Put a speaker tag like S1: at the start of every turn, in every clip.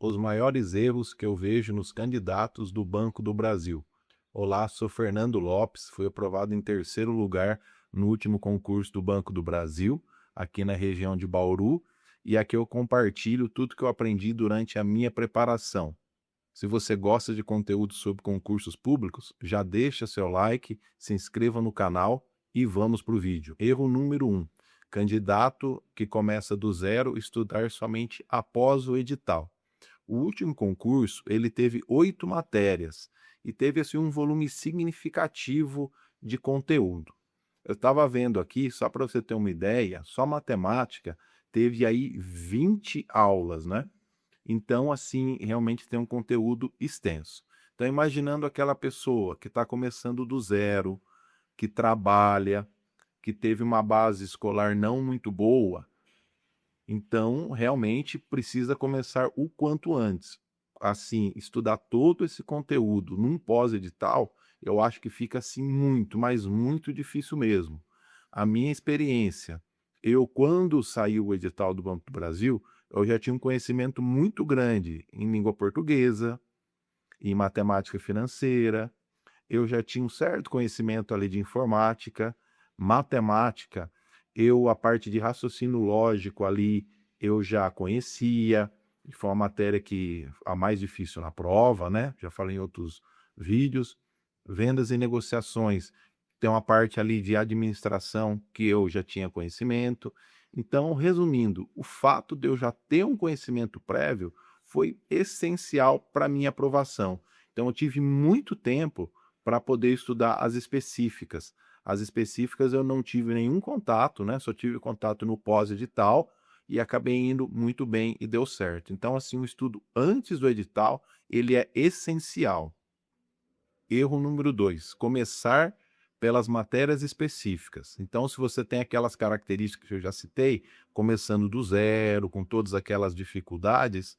S1: Os maiores erros que eu vejo nos candidatos do Banco do Brasil. Olá, sou Fernando Lopes, fui aprovado em terceiro lugar no último concurso do Banco do Brasil, aqui na região de Bauru, e aqui eu compartilho tudo que eu aprendi durante a minha preparação. Se você gosta de conteúdo sobre concursos públicos, já deixa seu like, se inscreva no canal e vamos para o vídeo. Erro número 1. Candidato que começa do zero estudar somente após o edital. O último concurso, ele teve 8 matérias e teve assim um volume significativo de conteúdo. Eu estava vendo aqui, só para você ter uma ideia, só matemática teve aí 20 aulas, né? Então, assim, realmente tem um conteúdo extenso. Então, imaginando aquela pessoa que está começando do zero, que trabalha, que teve uma base escolar não muito boa, então, realmente precisa começar o quanto antes. Assim, estudar todo esse conteúdo num pós-edital, eu acho que fica assim muito, mas muito difícil mesmo. A minha experiência, eu quando saiu o edital do Banco do Brasil, eu já tinha um conhecimento muito grande em língua portuguesa, em matemática financeira, eu já tinha um certo conhecimento ali de informática, matemática, a parte de raciocínio lógico ali, eu já conhecia, e foi uma matéria que a mais difícil na prova, né? Já falei em outros vídeos. Vendas e negociações, tem uma parte ali de administração que eu já tinha conhecimento. Então, resumindo, o fato de eu já ter um conhecimento prévio foi essencial para minha aprovação. Então, eu tive muito tempo para poder estudar as específicas. As específicas eu não tive nenhum contato, né? Só tive contato no pós-edital e acabei indo muito bem e deu certo. Então, assim, o estudo antes do edital, ele é essencial. Erro número 2, começar pelas matérias específicas. Então, se você tem aquelas características que eu já citei, começando do zero, com todas aquelas dificuldades,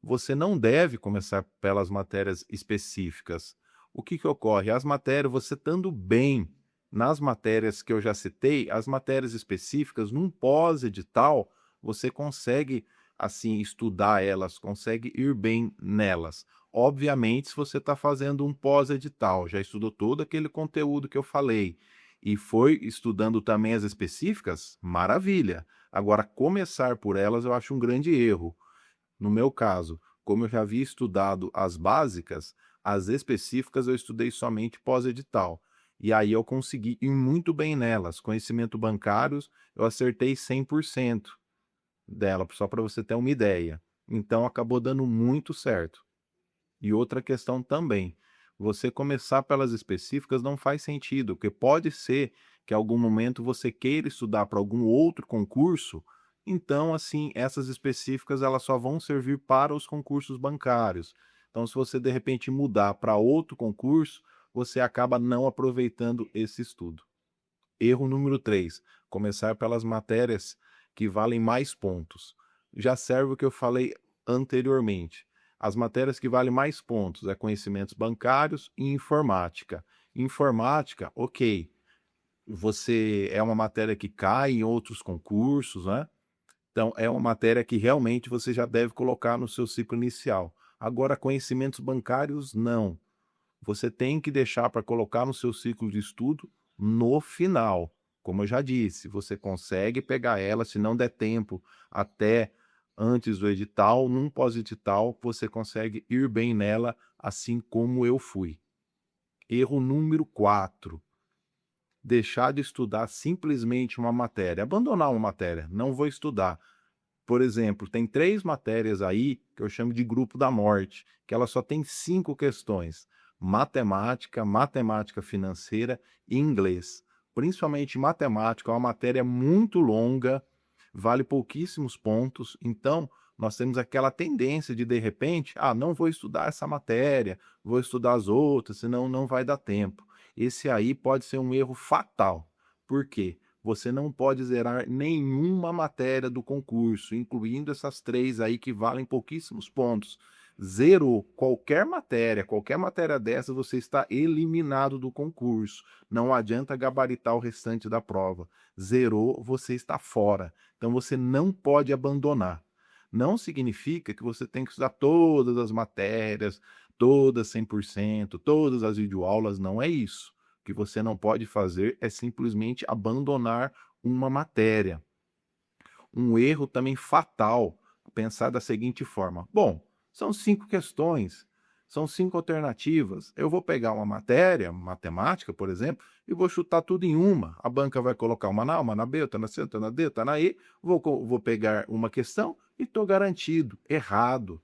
S1: você não deve começar pelas matérias específicas. O que que ocorre? As matérias, você estando bem nas matérias que eu já citei, as matérias específicas, num pós-edital, você consegue, assim, estudar elas, consegue ir bem nelas. Obviamente, se você está fazendo um pós-edital, já estudou todo aquele conteúdo que eu falei e foi estudando também as específicas, maravilha. Agora, começar por elas eu acho um grande erro. No meu caso, como eu já havia estudado as básicas, as específicas eu estudei somente pós-edital. E aí eu consegui ir muito bem nelas. Conhecimento bancários, eu acertei 100% dela, só para você ter uma ideia. Então acabou dando muito certo. E outra questão também, você começar pelas específicas não faz sentido, porque pode ser que em algum momento você queira estudar para algum outro concurso, então assim, essas específicas elas só vão servir para os concursos bancários. Então se você de repente mudar para outro concurso, você acaba não aproveitando esse estudo. Erro número 3, começar pelas matérias que valem mais pontos. Já serve o que eu falei anteriormente. As matérias que valem mais pontos é conhecimentos bancários e informática. Informática, ok, você é uma matéria que cai em outros concursos, né? Então, é uma matéria que realmente você já deve colocar no seu ciclo inicial. Agora, conhecimentos bancários, não. Você tem que deixar para colocar no seu ciclo de estudo no final. Como eu já disse, você consegue pegar ela, se não der tempo até antes do edital, num pós-edital, você consegue ir bem nela, assim como eu fui. Erro número 4, deixar de estudar simplesmente uma matéria, abandonar uma matéria, não vou estudar. Por exemplo, tem 3 matérias aí que eu chamo de grupo da morte, que ela só tem 5 questões: matemática, matemática financeira e inglês. Principalmente matemática, é uma matéria muito longa, vale pouquíssimos pontos, então nós temos aquela tendência de repente, não vou estudar essa matéria, vou estudar as outras, senão não vai dar tempo. Esse aí pode ser um erro fatal. Por quê? Você não pode zerar nenhuma matéria do concurso, incluindo essas 3 aí que valem pouquíssimos pontos. Zerou qualquer matéria dessa, você está eliminado do concurso. Não adianta gabaritar o restante da prova. Zerou, você está fora. Então você não pode abandonar. Não significa que você tem que estudar todas as matérias, todas 100%, todas as videoaulas, não é isso. O que você não pode fazer é simplesmente abandonar uma matéria. Um erro também fatal, pensar da seguinte forma: bom, são 5 questões, são 5 alternativas, eu vou pegar uma matéria, matemática, por exemplo, e vou chutar tudo em uma. A banca vai colocar uma na A, uma na B, outra na C, outra na D, outra na E, vou pegar uma questão e estou garantido. Errado.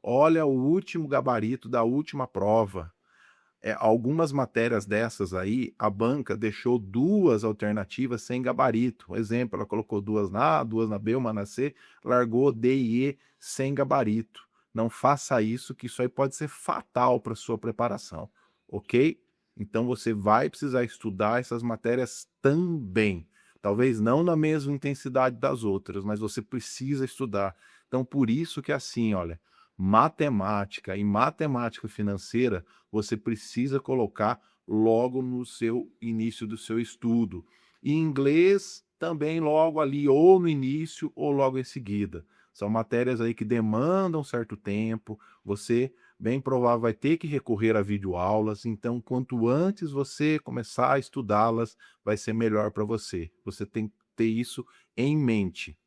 S1: Olha o último gabarito da última prova. Algumas matérias dessas aí, a banca deixou 2 alternativas sem gabarito. Exemplo, ela colocou 2 na A, 2 na B, uma na C, largou D e E sem gabarito. Não faça isso, que isso aí pode ser fatal para a sua preparação, ok? Então você vai precisar estudar essas matérias também. Talvez não na mesma intensidade das outras, mas você precisa estudar. Então por isso que é assim, olha, matemática e matemática financeira você precisa colocar logo no seu início do seu estudo. E inglês também logo ali, ou no início ou logo em seguida. São matérias aí que demandam certo tempo, você bem provável vai ter que recorrer a videoaulas, então quanto antes você começar a estudá-las, vai ser melhor para você. Você tem que ter isso em mente.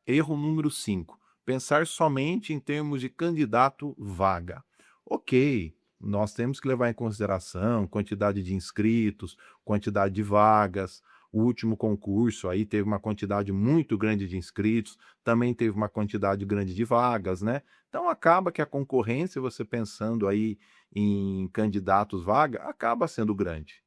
S1: Erro número 5. Pensar somente em termos de candidato vaga. Ok, nós temos que levar em consideração quantidade de inscritos, quantidade de vagas. O último concurso aí teve uma quantidade muito grande de inscritos, também teve uma quantidade grande de vagas, né? Então acaba que a concorrência, você pensando aí em candidatos vaga, acaba sendo grande.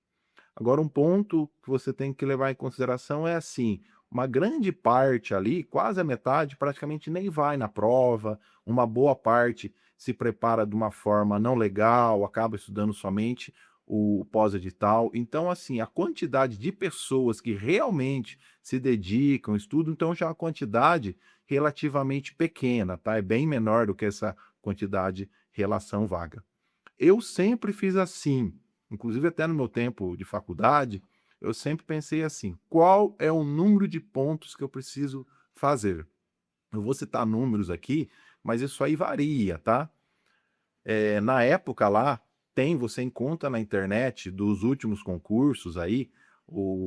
S1: Agora, um ponto que você tem que levar em consideração é assim: uma grande parte ali, quase a metade, praticamente nem vai na prova, uma boa parte se prepara de uma forma não legal, acaba estudando somente o pós-edital. Então, assim, a quantidade de pessoas que realmente se dedicam, estudam, então já é uma quantidade relativamente pequena, tá? É bem menor do que essa quantidade relação vaga. Eu sempre fiz assim, inclusive até no meu tempo de faculdade, eu sempre pensei assim: qual é o número de pontos que eu preciso fazer? Eu vou citar números aqui, mas isso aí varia, tá? Na época lá, você encontra na internet dos últimos concursos aí,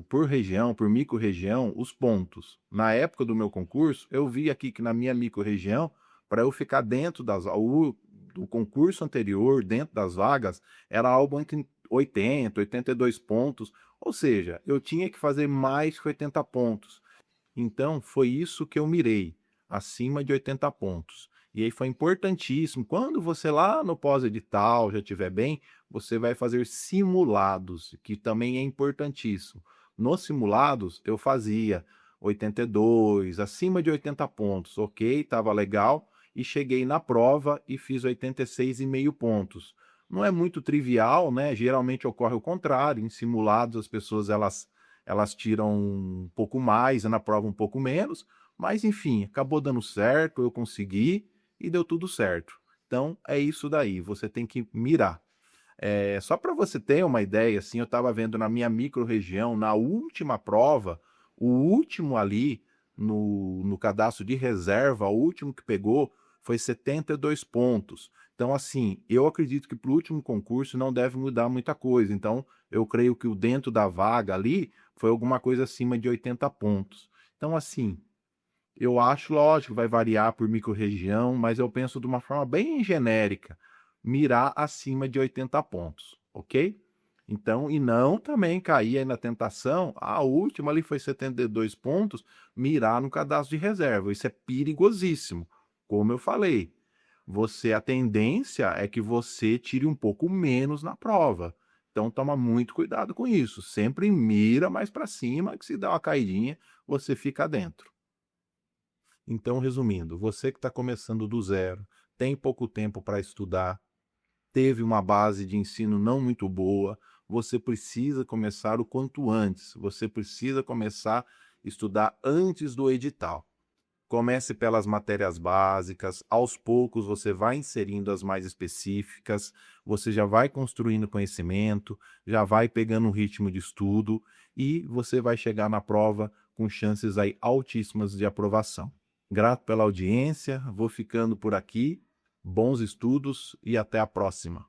S1: por região, por micro-região, os pontos. Na época do meu concurso, eu vi aqui que na minha micro-região, para eu ficar dentro do concurso anterior, dentro das vagas, era algo entre 80, 82 pontos, ou seja, eu tinha que fazer mais que 80 pontos. Então, foi isso que eu mirei, acima de 80 pontos. E aí foi importantíssimo. Quando você lá no pós-edital já estiver bem, você vai fazer simulados, que também é importantíssimo. Nos simulados, eu fazia 82, acima de 80 pontos, ok, estava legal, e cheguei na prova e fiz 86,5 pontos. Não é muito trivial, né? Geralmente ocorre o contrário. Em simulados, as pessoas elas tiram um pouco mais, na prova um pouco menos, mas enfim, acabou dando certo, eu consegui e deu tudo certo. Então é isso daí, você tem que mirar. Só para você ter uma ideia, assim, eu estava vendo na minha micro-região, na última prova, o último ali no cadastro de reserva, o último que pegou foi 72 pontos. Então, assim, eu acredito que para o último concurso não deve mudar muita coisa. Então, eu creio que o dentro da vaga ali foi alguma coisa acima de 80 pontos. Então, assim, eu acho, lógico, vai variar por micro-região, mas eu penso de uma forma bem genérica, mirar acima de 80 pontos, ok? Então, e não também cair aí na tentação, a última ali foi 72 pontos, mirar no cadastro de reserva. Isso é perigosíssimo. Como eu falei, a tendência é que você tire um pouco menos na prova. Então, toma muito cuidado com isso. Sempre mira mais para cima, que se dá uma caidinha, você fica dentro. Então, resumindo, você que está começando do zero, tem pouco tempo para estudar, teve uma base de ensino não muito boa, você precisa começar o quanto antes. Você precisa começar a estudar antes do edital. Comece pelas matérias básicas, aos poucos você vai inserindo as mais específicas, você já vai construindo conhecimento, já vai pegando um ritmo de estudo e você vai chegar na prova com chances aí altíssimas de aprovação. Grato pela audiência, vou ficando por aqui. Bons estudos e até a próxima.